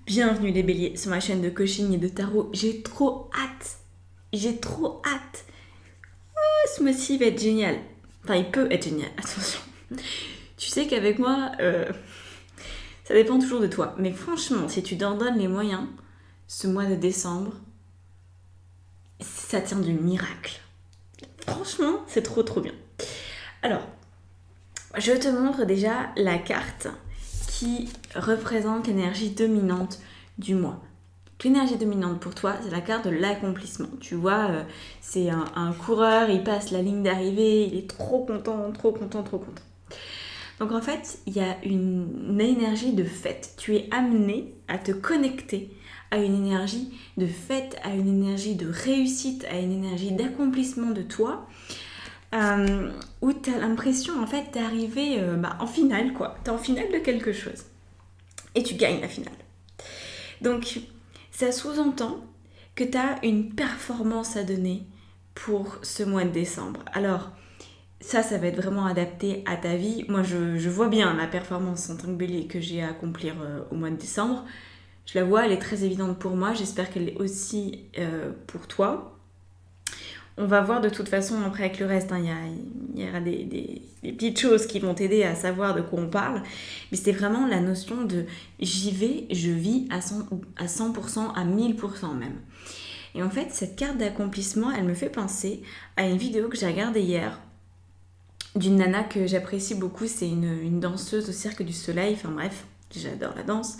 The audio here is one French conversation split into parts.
Bienvenue les béliers sur ma chaîne de coaching et de tarot. J'ai trop hâte. Ce mois-ci va être génial. Enfin, il peut être génial, attention. Tu sais qu'avec moi, ça dépend toujours de toi. Mais franchement, si tu t'en donnes les moyens, ce mois de décembre, ça tient du miracle. Franchement, c'est trop bien. Alors, je te montre déjà la carte qui représente l'énergie dominante du mois. L'énergie dominante pour toi, c'est la carte de l'accomplissement. Tu vois, c'est un coureur, il passe la ligne d'arrivée, il est trop content. Donc en fait, il y a une énergie de fête. Tu es amené à te connecter à une énergie de fête, à une énergie de réussite, à une énergie d'accomplissement de toi, où tu as l'impression en fait d'arriver en finale, quoi. Tu es en finale de quelque chose. Et tu gagnes la finale. Donc, ça sous-entend que tu as une performance à donner pour ce mois de décembre. Alors, ça va être vraiment adapté à ta vie. Moi, je vois bien la performance en tant que bélier que j'ai à accomplir au mois de décembre. Je la vois, elle est très évidente pour moi. J'espère qu'elle est aussi pour toi. On va voir de toute façon après avec le reste, hein, il y aura des petites choses qui vont t'aider à savoir de quoi on parle. Mais c'est vraiment la notion de j'y vais, je vis à 100%, à 1000% même. Et en fait, cette carte d'accomplissement, elle me fait penser à une vidéo que j'ai regardée hier d'une nana que j'apprécie beaucoup. C'est une danseuse au Cirque du Soleil, enfin bref, j'adore la danse.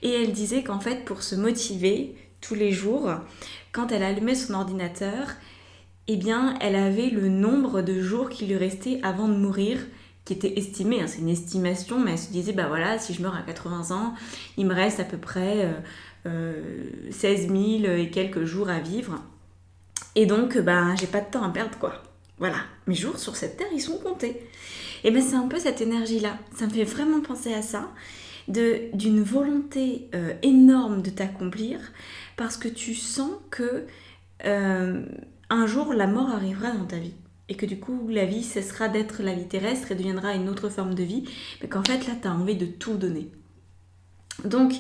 Et elle disait qu'en fait, pour se motiver tous les jours, quand elle allumait son ordinateur, eh bien, elle avait le nombre de jours qui lui restait avant de mourir, qui était estimé, hein, c'est une estimation, mais elle se disait, bah voilà, si je meurs à 80 ans, il me reste à peu près 16 000 et quelques jours à vivre. Et donc, j'ai pas de temps à perdre, quoi. Voilà, mes jours sur cette terre, ils sont comptés. Et bien, c'est un peu cette énergie-là. Ça me fait vraiment penser à ça, d'une volonté énorme de t'accomplir, parce que tu sens que un jour la mort arrivera dans ta vie et que du coup la vie cessera d'être la vie terrestre et deviendra une autre forme de vie, mais qu'en fait là tu as envie de tout donner. Donc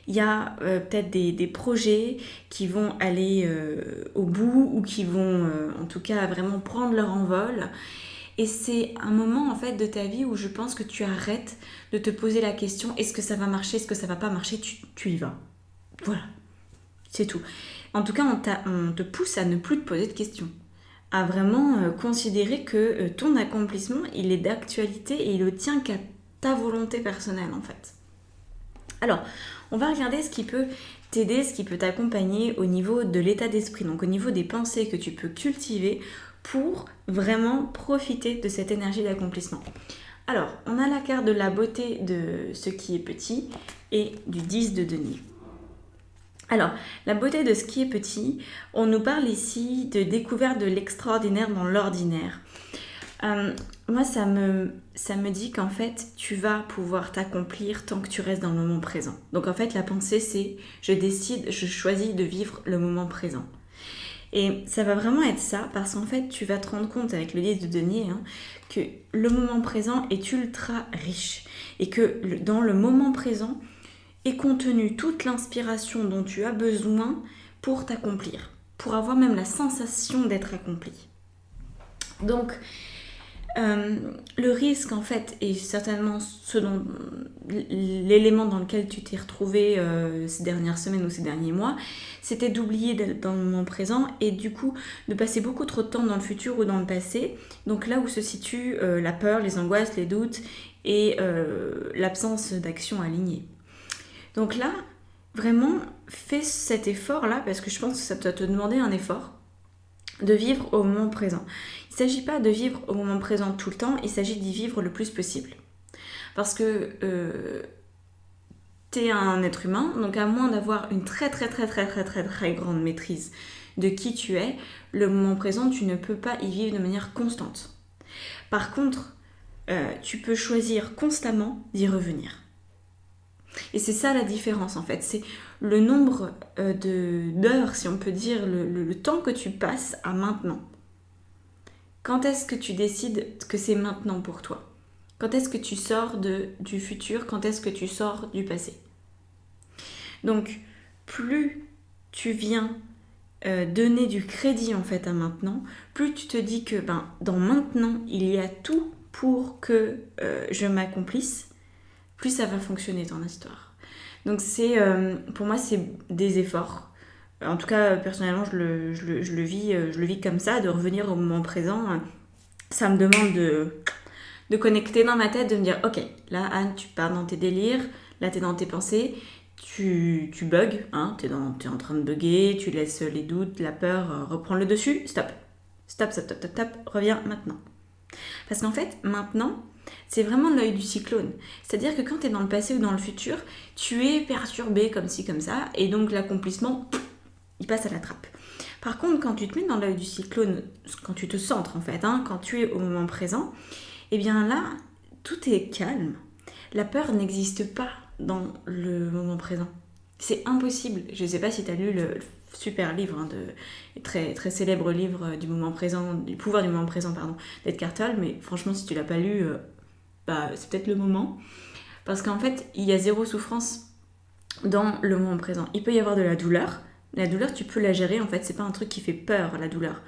il y a peut-être des projets qui vont aller au bout ou qui vont en tout cas vraiment prendre leur envol. Et c'est un moment en fait de ta vie où je pense que tu arrêtes de te poser la question est-ce que ça va marcher, est-ce que ça va pas marcher, tu y vas. Voilà, c'est tout. En tout cas, on te pousse à ne plus te poser de questions, à vraiment considérer que ton accomplissement, il est d'actualité et il ne tient qu'à ta volonté personnelle en fait. Alors, on va regarder ce qui peut t'aider, ce qui peut t'accompagner au niveau de l'état d'esprit, donc au niveau des pensées que tu peux cultiver pour vraiment profiter de cette énergie d'accomplissement. Alors, on a la carte de la beauté de ce qui est petit et du 10 de denier. Alors, la beauté de ce qui est petit, on nous parle ici de découverte de l'extraordinaire dans l'ordinaire. Moi, ça me dit qu'en fait, tu vas pouvoir t'accomplir tant que tu restes dans le moment présent. Donc en fait, la pensée, c'est je choisis de vivre le moment présent. Et ça va vraiment être ça, parce qu'en fait, tu vas te rendre compte avec le 10 de denier que le moment présent est ultra riche. Et que dans le moment présent, est contenue toute l'inspiration dont tu as besoin pour t'accomplir, pour avoir même la sensation d'être accompli. Donc, le risque en fait est certainement l'élément dans lequel tu t'es retrouvé ces dernières semaines ou ces derniers mois, c'était d'oublier d'être dans le moment présent et du coup de passer beaucoup trop de temps dans le futur ou dans le passé, donc là où se situe la peur, les angoisses, les doutes et l'absence d'action alignée. Donc là, vraiment, fais cet effort-là, parce que je pense que ça doit te demander un effort, de vivre au moment présent. Il ne s'agit pas de vivre au moment présent tout le temps, il s'agit d'y vivre le plus possible. Parce que tu es un être humain, donc à moins d'avoir une très grande maîtrise de qui tu es, le moment présent, tu ne peux pas y vivre de manière constante. Par contre, tu peux choisir constamment d'y revenir. Et c'est ça la différence en fait, c'est le nombre d'heures, si on peut dire, le temps que tu passes à maintenant. Quand est-ce que tu décides que c'est maintenant pour toi ? Quand est-ce que tu sors du futur ? Quand est-ce que tu sors du passé ? Donc, plus tu viens donner du crédit en fait à maintenant, plus tu te dis que dans maintenant, il y a tout pour que je m'accomplisse, plus ça va fonctionner ton histoire. Donc pour moi, c'est des efforts. En tout cas, personnellement, je le vis comme ça, de revenir au moment présent. Ça me demande de connecter dans ma tête, de me dire, ok, là, Anne, tu pars dans tes délires, là, t'es dans tes pensées, tu bugs, hein, t'es en train de bugger, tu laisses les doutes, la peur reprendre le dessus, stop, reviens maintenant. Parce qu'en fait, maintenant, c'est vraiment l'œil du cyclone. C'est-à-dire que quand tu es dans le passé ou dans le futur, tu es perturbé comme ci, comme ça, et donc l'accomplissement, il passe à la trappe. Par contre, quand tu te mets dans l'œil du cyclone, quand tu te centres en fait, hein, quand tu es au moment présent, eh bien là, tout est calme. La peur n'existe pas dans le moment présent. C'est impossible. Je ne sais pas si tu as lu le super livre, hein, très, très célèbre livre du moment présent, du pouvoir du moment présent, d'Ed Cartel, mais franchement, si tu l'as pas lu, c'est peut-être le moment. Parce qu'en fait, il y a zéro souffrance dans le moment présent. Il peut y avoir de la douleur. La douleur, tu peux la gérer, en fait, c'est pas un truc qui fait peur, la douleur.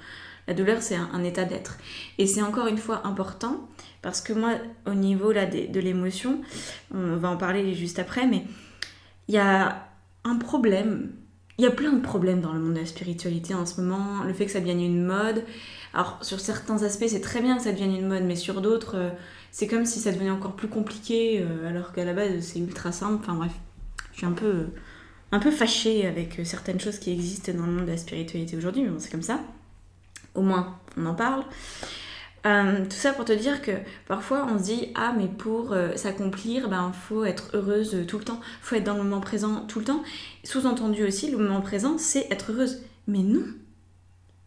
La douleur, c'est un état d'être. Et c'est encore une fois important, parce que moi, au niveau là, de l'émotion, on va en parler juste après, mais il y a un problème. Il y a plein de problèmes dans le monde de la spiritualité en ce moment. Le fait que ça devienne une mode. Alors, sur certains aspects, c'est très bien que ça devienne une mode, mais sur d'autres, c'est comme si ça devenait encore plus compliqué, alors qu'à la base, c'est ultra simple. Enfin bref, je suis un peu fâchée avec certaines choses qui existent dans le monde de la spiritualité aujourd'hui, mais bon, c'est comme ça. Au moins, on en parle. Tout ça pour te dire que parfois on se dit mais pour s'accomplir, faut être heureuse tout le temps, faut être dans le moment présent tout le temps. Sous-entendu aussi, le moment présent, c'est être heureuse. Mais non.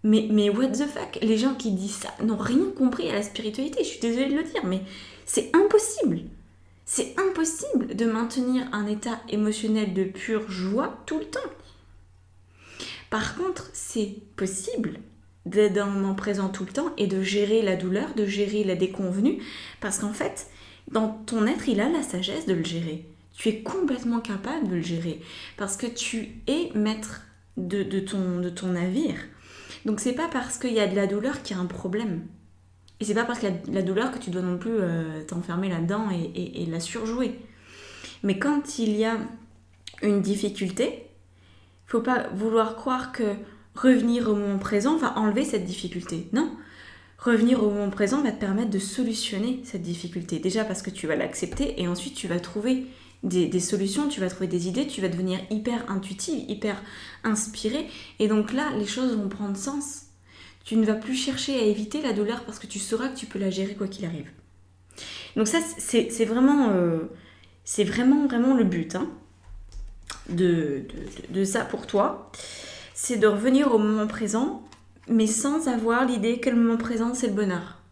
Mais what the fuck? Les gens qui disent ça n'ont rien compris à la spiritualité. Je suis désolée de le dire, mais c'est impossible. C'est impossible de maintenir un état émotionnel de pure joie tout le temps. Par contre, c'est possible d'être dans le moment présent tout le temps et de gérer la douleur, de gérer la déconvenue, parce qu'en fait, dans ton être, il a la sagesse de le gérer. Tu es complètement capable de le gérer, parce que tu es maître de ton navire. Donc c'est pas parce qu'il y a de la douleur qu'il y a un problème. Et c'est pas parce qu'il y a de la douleur que tu dois non plus t'enfermer là-dedans et la surjouer. Mais quand il y a une difficulté, faut pas vouloir croire que revenir au moment présent va enlever cette difficulté. Non, revenir au moment présent va te permettre de solutionner cette difficulté. Déjà parce que tu vas l'accepter et ensuite tu vas trouver des solutions, tu vas trouver des idées, tu vas devenir hyper intuitive, hyper inspirée. Et donc là, les choses vont prendre sens. Tu ne vas plus chercher à éviter la douleur parce que tu sauras que tu peux la gérer quoi qu'il arrive. Donc ça, c'est vraiment le but de ça pour toi. C'est de revenir au moment présent, mais sans avoir l'idée que le moment présent, c'est le bonheur.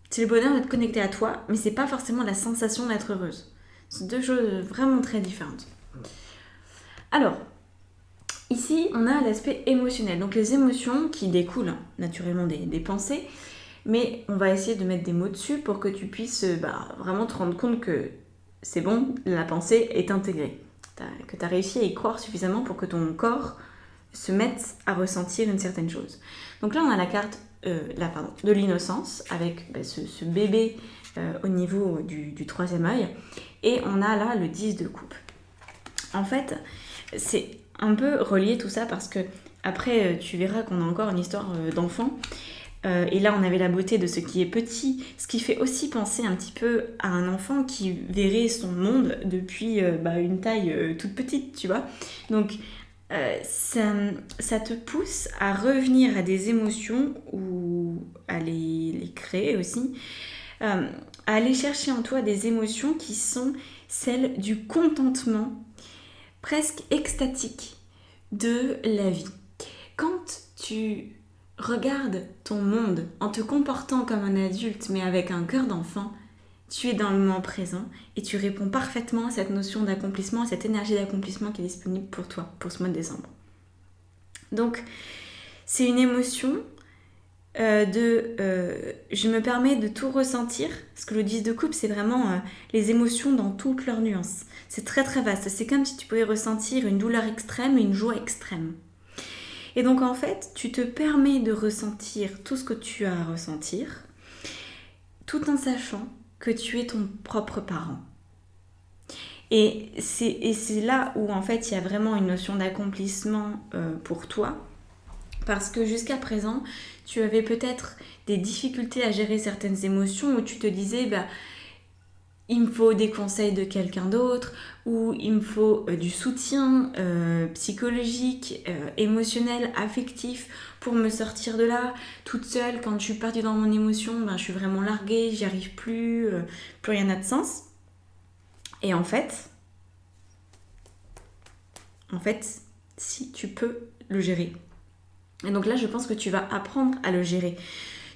C'est le bonheur d'être connecté à toi, mais c'est pas forcément la sensation d'être heureuse. C'est deux choses vraiment très différentes. Alors, ici, on a l'aspect émotionnel. Donc les émotions qui découlent naturellement des pensées, mais on va essayer de mettre des mots dessus pour que tu puisses vraiment te rendre compte que c'est bon, la pensée est intégrée. Que tu as réussi à y croire suffisamment pour que ton corps se mette à ressentir une certaine chose. Donc là, on a la carte de l'innocence avec ce bébé au niveau du troisième œil. Et on a là le 10 de coupe. En fait, c'est un peu relié tout ça parce que après, tu verras qu'on a encore une histoire d'enfant. Et là, on avait la beauté de ce qui est petit, ce qui fait aussi penser un petit peu à un enfant qui verrait son monde depuis une taille toute petite, tu vois. Donc, ça te pousse à revenir à des émotions ou à les créer aussi, à aller chercher en toi des émotions qui sont celles du contentement presque extatique de la vie. Quand tu regarde ton monde en te comportant comme un adulte mais avec un cœur d'enfant, tu es dans le moment présent et tu réponds parfaitement à cette notion d'accomplissement, à cette énergie d'accomplissement qui est disponible pour toi, pour ce mois de décembre. Donc, c'est une émotion je me permets de tout ressentir, parce que le 10 de coupe, c'est vraiment les émotions dans toutes leurs nuances. C'est très très vaste, c'est comme si tu pouvais ressentir une douleur extrême et une joie extrême. Et donc en fait, tu te permets de ressentir tout ce que tu as à ressentir, tout en sachant que tu es ton propre parent. Et c'est là où en fait il y a vraiment une notion d'accomplissement pour toi, parce que jusqu'à présent, tu avais peut-être des difficultés à gérer certaines émotions où tu te disais il me faut des conseils de quelqu'un d'autre, ou il me faut du soutien psychologique, émotionnel, affectif pour me sortir de là. Toute seule, quand je suis perdue dans mon émotion, je suis vraiment larguée, j'y arrive plus, plus rien n'a de sens. Et en fait, si tu peux le gérer. Et donc là, je pense que tu vas apprendre à le gérer.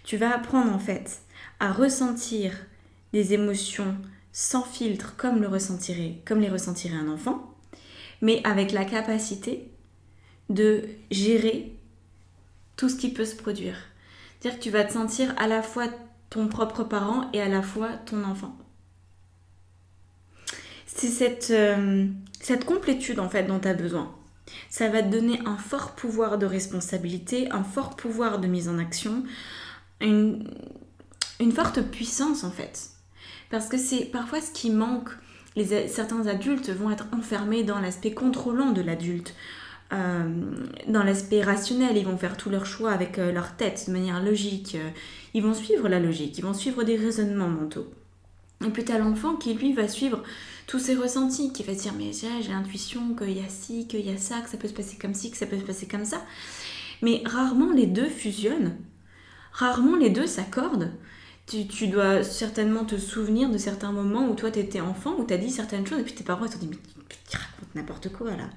Tu vas apprendre en fait à ressentir des émotions sans filtre comme les ressentirait un enfant, mais avec la capacité de gérer tout ce qui peut se produire. C'est-à-dire que tu vas te sentir à la fois ton propre parent et à la fois ton enfant. C'est cette complétude en fait dont tu as besoin. Ça va te donner un fort pouvoir de responsabilité, un fort pouvoir de mise en action, une forte puissance en fait. Parce que c'est parfois ce qui manque. Certains adultes vont être enfermés dans l'aspect contrôlant de l'adulte, dans l'aspect rationnel. Ils vont faire tous leurs choix avec leur tête, de manière logique. Ils vont suivre la logique, ils vont suivre des raisonnements mentaux. Et puis t'as l'enfant qui lui va suivre tous ses ressentis, qui va se dire mais j'ai l'intuition qu'il y a ci, qu'il y a ça, que ça peut se passer comme ci, que ça peut se passer comme ça. Mais rarement les deux fusionnent, rarement les deux s'accordent. Tu dois certainement te souvenir de certains moments où toi t'étais enfant, où t'as dit certaines choses et puis tes parents t'ont dit mais tu racontes n'importe quoi là.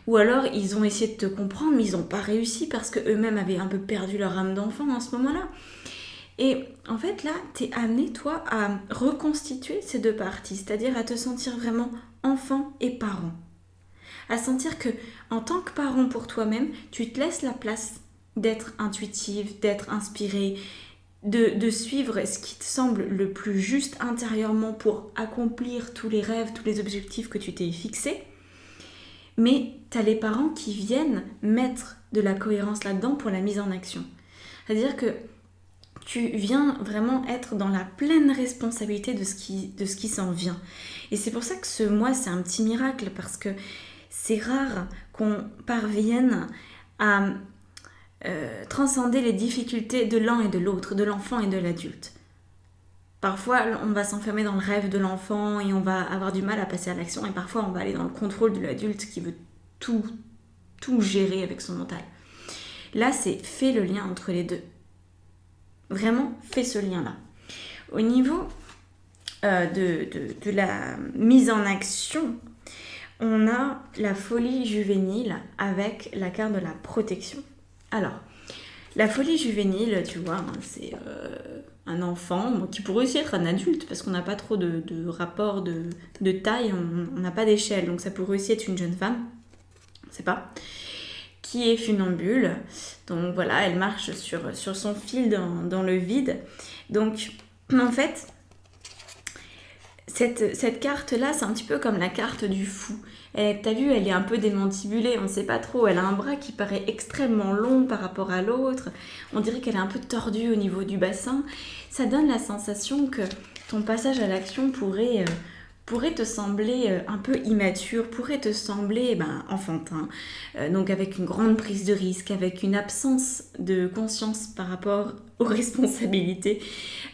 Ou alors ils ont essayé de te comprendre mais ils n'ont pas réussi parce qu'eux-mêmes avaient un peu perdu leur âme d'enfant à ce moment-là. Et en fait là, t'es amené toi à reconstituer ces deux parties, c'est-à-dire à te sentir vraiment enfant et parent. À sentir que en tant que parent pour toi-même, tu te laisses la place d'être intuitive, d'être inspirée, de suivre ce qui te semble le plus juste intérieurement pour accomplir tous les rêves, tous les objectifs que tu t'es fixés. Mais tu as les parents qui viennent mettre de la cohérence là-dedans pour la mise en action. C'est-à-dire que tu viens vraiment être dans la pleine responsabilité de ce qui s'en vient. Et c'est pour ça que ce mois, c'est un petit miracle, parce que c'est rare qu'on parvienne à transcender les difficultés de l'un et de l'autre, de l'enfant et de l'adulte. Parfois, on va s'enfermer dans le rêve de l'enfant et on va avoir du mal à passer à l'action, et parfois on va aller dans le contrôle de l'adulte qui veut tout gérer avec son mental. Là, c'est fais le lien entre les deux. Vraiment, fais ce lien-là. Au niveau de la mise en action, on a la folie juvénile avec la carte de la protection. Alors, la folie juvénile, tu vois, c'est un enfant qui pourrait aussi être un adulte parce qu'on n'a pas trop de rapport de taille, on n'a pas d'échelle, donc ça pourrait aussi être une jeune femme, on ne sait pas, qui est funambule. Donc voilà, elle marche sur son fil dans le vide. Donc en fait, cette carte-là, c'est un petit peu comme la carte du fou. T'as vu, elle est un peu démantibulée, on ne sait pas trop. Elle a un bras qui paraît extrêmement long par rapport à l'autre. On dirait qu'elle est un peu tordue au niveau du bassin. Ça donne la sensation que ton passage à l'action pourrait te sembler un peu immature, pourrait te sembler enfantin. Donc avec une grande prise de risque, avec une absence de conscience par rapport aux responsabilités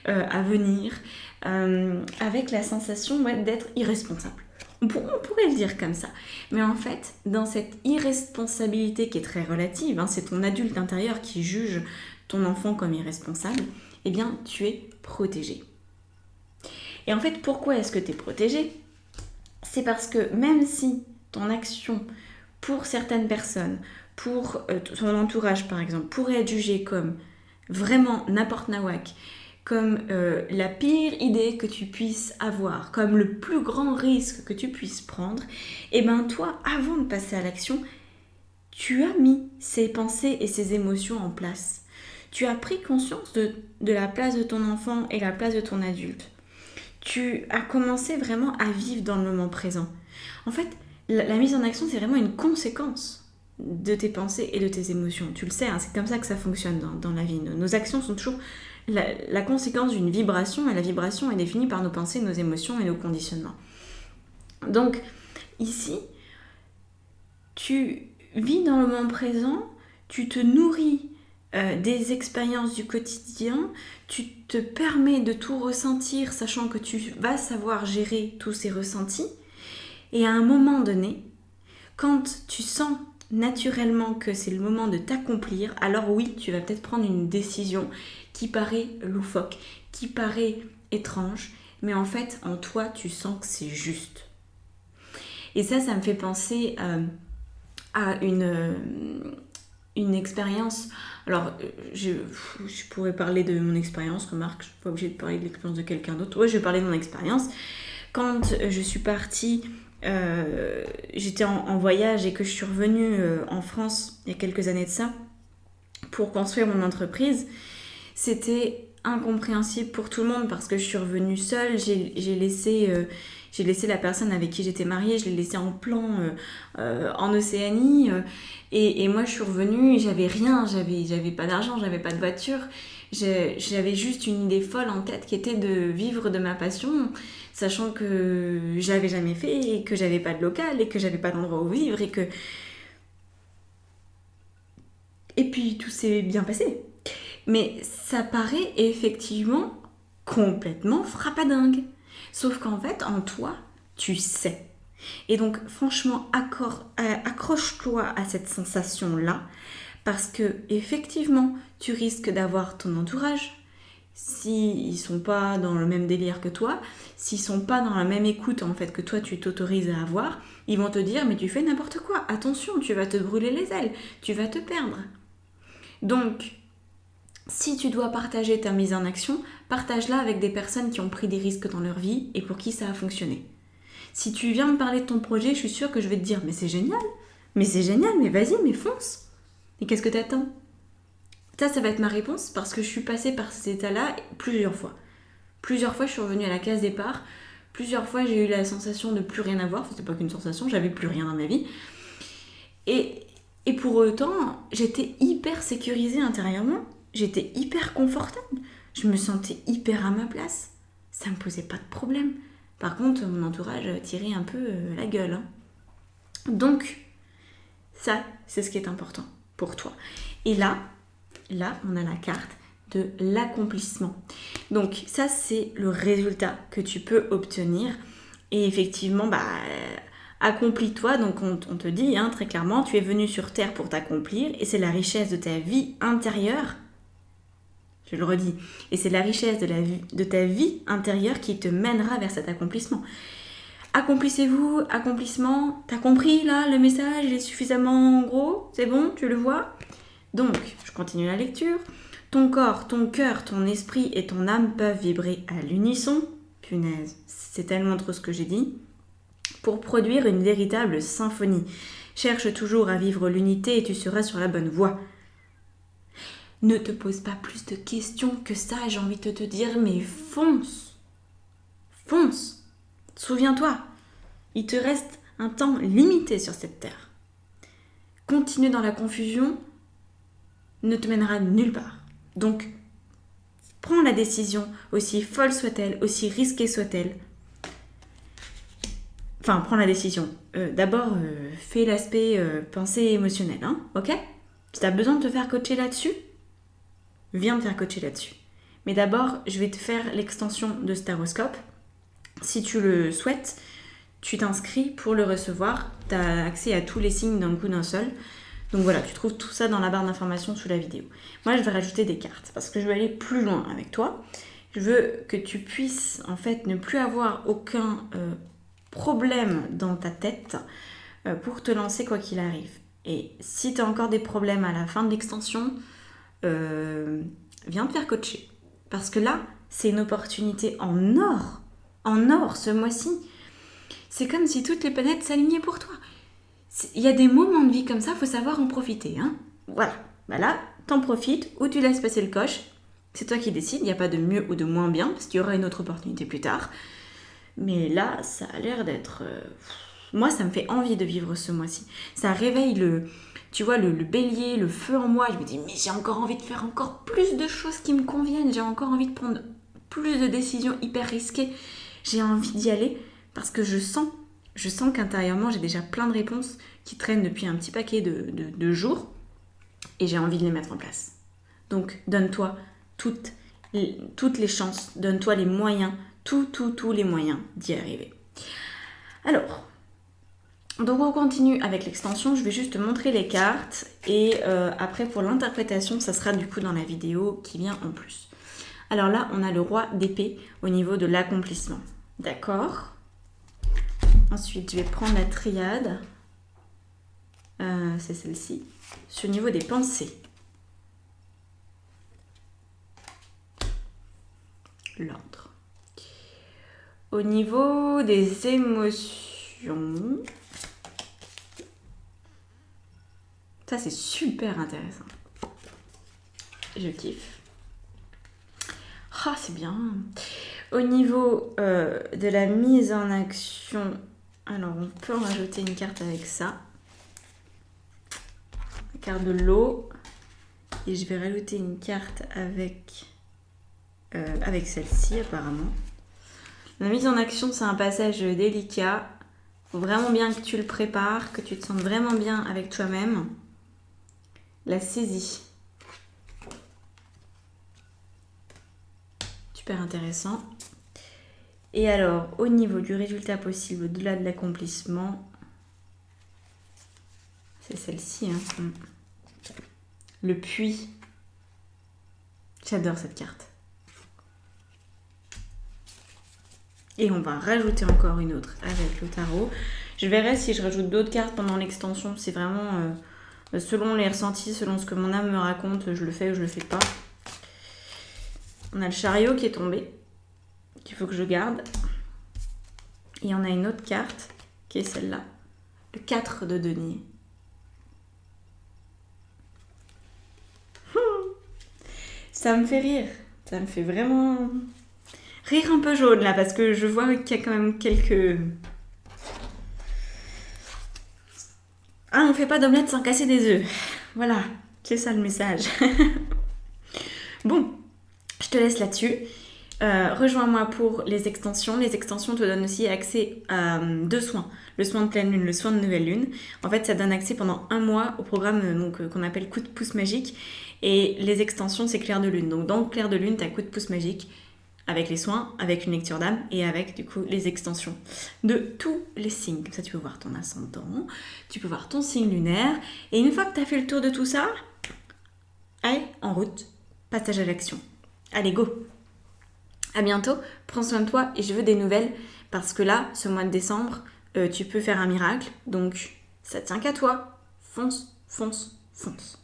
à venir, avec la sensation d'être irresponsable. On pourrait le dire comme ça. Mais en fait, dans cette irresponsabilité qui est très relative, c'est ton adulte intérieur qui juge ton enfant comme irresponsable, eh bien, tu es protégé. Et en fait, pourquoi est-ce que tu es protégé ? C'est parce que même si ton action, pour certaines personnes, pour ton entourage par exemple, pourrait être jugée comme vraiment n'importe nawak, comme la pire idée que tu puisses avoir, comme le plus grand risque que tu puisses prendre, et bien toi, avant de passer à l'action, tu as mis ces pensées et ces émotions en place. Tu as pris conscience de la place de ton enfant et la place de ton adulte. Tu as commencé vraiment à vivre dans le moment présent. En fait, la mise en action, c'est vraiment une conséquence de tes pensées et de tes émotions. Tu le sais, hein, c'est comme ça que ça fonctionne dans la vie. Nos actions sont toujours la conséquence d'une vibration, et la vibration est définie par nos pensées, nos émotions et nos conditionnements. Donc, ici, tu vis dans le moment présent, tu te nourris des expériences du quotidien, tu te permets de tout ressentir, sachant que tu vas savoir gérer tous ces ressentis. Et à un moment donné, quand tu sens naturellement que c'est le moment de t'accomplir, alors oui, tu vas peut-être prendre une décision qui paraît loufoque, qui paraît étrange, mais en fait, en toi, tu sens que c'est juste. Et ça me fait penser à une expérience. Alors, je pourrais parler de mon expérience, remarque, je ne suis pas obligée de parler de l'expérience de quelqu'un d'autre. Ouais, je vais parler de mon expérience. Quand je suis partie, j'étais en voyage et que je suis revenue en France il y a quelques années de ça pour construire mon entreprise, c'était incompréhensible pour tout le monde parce que je suis revenue seule, j'ai laissé la personne avec qui j'étais mariée, je l'ai laissée en plan en Océanie et moi je suis revenue, j'avais rien, j'avais pas d'argent, j'avais pas de voiture, j'avais juste une idée folle en tête qui était de vivre de ma passion, sachant que je l'avais jamais fait et que j'avais pas de local et que j'avais pas d'endroit où vivre et puis tout s'est bien passé. Mais ça paraît effectivement complètement frappadingue. Sauf qu'en fait, en toi, tu sais. Et donc, franchement, accroche-toi à cette sensation-là, parce que effectivement, tu risques d'avoir ton entourage. S'ils sont pas dans le même délire que toi, s'ils sont pas dans la même écoute en fait que toi tu t'autorises à avoir, ils vont te dire mais tu fais n'importe quoi, attention, tu vas te brûler les ailes, tu vas te perdre. Donc, si tu dois partager ta mise en action, partage-la avec des personnes qui ont pris des risques dans leur vie et pour qui ça a fonctionné. Si tu viens me parler de ton projet, je suis sûre que je vais te dire « Mais c'est génial, mais vas-y, mais fonce !» Et qu'est-ce que t'attends ? Ça va être ma réponse parce que je suis passée par cet état-là plusieurs fois. Plusieurs fois, je suis revenue à la case départ. Plusieurs fois, j'ai eu la sensation de plus rien avoir. Enfin, c'était pas qu'une sensation, j'avais plus rien dans ma vie. Et pour autant, j'étais hyper sécurisée intérieurement. J'étais hyper confortable. Je me sentais hyper à ma place. Ça me posait pas de problème. Par contre, mon entourage tirait un peu la gueule. Hein. Donc, ça, c'est ce qui est important pour toi. Et là, on a la carte de l'accomplissement. Donc, ça, c'est le résultat que tu peux obtenir. Et effectivement, accomplis-toi. Donc, on te dit très clairement, tu es venu sur Terre pour t'accomplir. Et c'est la richesse de ta vie intérieure. Je le redis. Et c'est la richesse de ta vie intérieure qui te mènera vers cet accomplissement. Accomplissez-vous, accomplissement. T'as compris là, le message il est suffisamment gros? C'est bon, tu le vois? Donc, je continue la lecture. Ton corps, ton cœur, ton esprit et ton âme peuvent vibrer à l'unisson. Punaise, c'est tellement trop ce que j'ai dit. Pour produire une véritable symphonie. Cherche toujours à vivre l'unité et tu seras sur la bonne voie. Ne te pose pas plus de questions que ça, j'ai envie de te dire, mais fonce. Fonce. Souviens-toi, il te reste un temps limité sur cette terre. Continuer dans la confusion ne te mènera nulle part. Donc, prends la décision, aussi folle soit-elle, aussi risquée soit-elle. Enfin, prends la décision. D'abord, fais l'aspect pensée émotionnelle, ok ? Si tu as besoin de te faire coacher là-dessus, viens me faire coacher là-dessus. Mais d'abord, je vais te faire l'extension de Staroscope. Si tu le souhaites, tu t'inscris pour le recevoir. Tu as accès à tous les signes d'un coup d'un seul. Donc voilà, tu trouves tout ça dans la barre d'informations sous la vidéo. Moi, je vais rajouter des cartes parce que je veux aller plus loin avec toi. Je veux que tu puisses en fait ne plus avoir aucun problème dans ta tête pour te lancer quoi qu'il arrive. Et si tu as encore des problèmes à la fin de l'extension, viens te faire coacher. Parce que là, c'est une opportunité en or ce mois-ci. C'est comme si toutes les planètes s'alignaient pour toi. Il y a des moments de vie comme ça, il faut savoir en profiter. Voilà. Là, t'en profites ou tu laisses passer le coche. C'est toi qui décides, il n'y a pas de mieux ou de moins bien, parce qu'il y aura une autre opportunité plus tard. Mais là, ça a l'air d'être... Moi, ça me fait envie de vivre ce mois-ci. Ça réveille tu vois, le bélier, le feu en moi. Je me dis, mais j'ai encore envie de faire encore plus de choses qui me conviennent. J'ai encore envie de prendre plus de décisions hyper risquées. J'ai envie d'y aller parce que je sens qu'intérieurement, j'ai déjà plein de réponses qui traînent depuis un petit paquet de jours. Et j'ai envie de les mettre en place. Donc, donne-toi toutes les chances. Donne-toi les moyens. Tous les moyens d'y arriver. Alors... Donc on continue avec l'extension, je vais juste te montrer les cartes et après pour l'interprétation, ça sera du coup dans la vidéo qui vient en plus. Alors là, on a le roi d'épée au niveau de l'accomplissement. D'accord. Ensuite, je vais prendre la triade. C'est celle-ci. C'est au niveau des pensées. L'ordre. Au niveau des émotions... Ça, c'est super intéressant. Je kiffe. Ah, c'est bien. Au niveau de la mise en action, alors on peut en rajouter une carte avec ça. La carte de l'eau. Et je vais rajouter une carte avec celle-ci, apparemment. La mise en action, c'est un passage délicat. Il faut vraiment bien que tu le prépares, que tu te sentes vraiment bien avec toi-même. La saisie. Super intéressant. Et alors, au niveau du résultat possible, au-delà de l'accomplissement, c'est celle-ci. Hein. Le puits. J'adore cette carte. Et on va rajouter encore une autre avec le tarot. Je verrai si je rajoute d'autres cartes pendant l'extension. C'est vraiment... selon les ressentis, selon ce que mon âme me raconte, je le fais ou je le fais pas. On a le chariot qui est tombé, qu'il faut que je garde. Et on a une autre carte, qui est celle-là. Le 4 de denier. Ça me fait rire. Ça me fait vraiment rire un peu jaune là, parce que je vois qu'il y a quand même quelques... Ah, on fait pas d'omelette sans casser des œufs. Voilà, c'est ça le message. Bon, je te laisse là-dessus. Rejoins-moi pour les extensions. Les extensions te donnent aussi accès à 2 soins. Le soin de pleine lune, le soin de nouvelle lune. En fait, ça donne accès pendant 1 mois au programme qu'on appelle coup de pouce magique. Et les extensions, c'est clair de lune. Donc dans clair de lune, tu as coup de pouce magique avec les soins, avec une lecture d'âme et avec du coup les extensions de tous les signes. Comme ça, tu peux voir ton ascendant, tu peux voir ton signe lunaire. Et une fois que tu as fait le tour de tout ça, allez, en route, passage à l'action. Allez, go! À bientôt, prends soin de toi et je veux des nouvelles parce que là, ce mois de décembre, tu peux faire un miracle. Donc, ça tient qu'à toi. Fonce, fonce, fonce.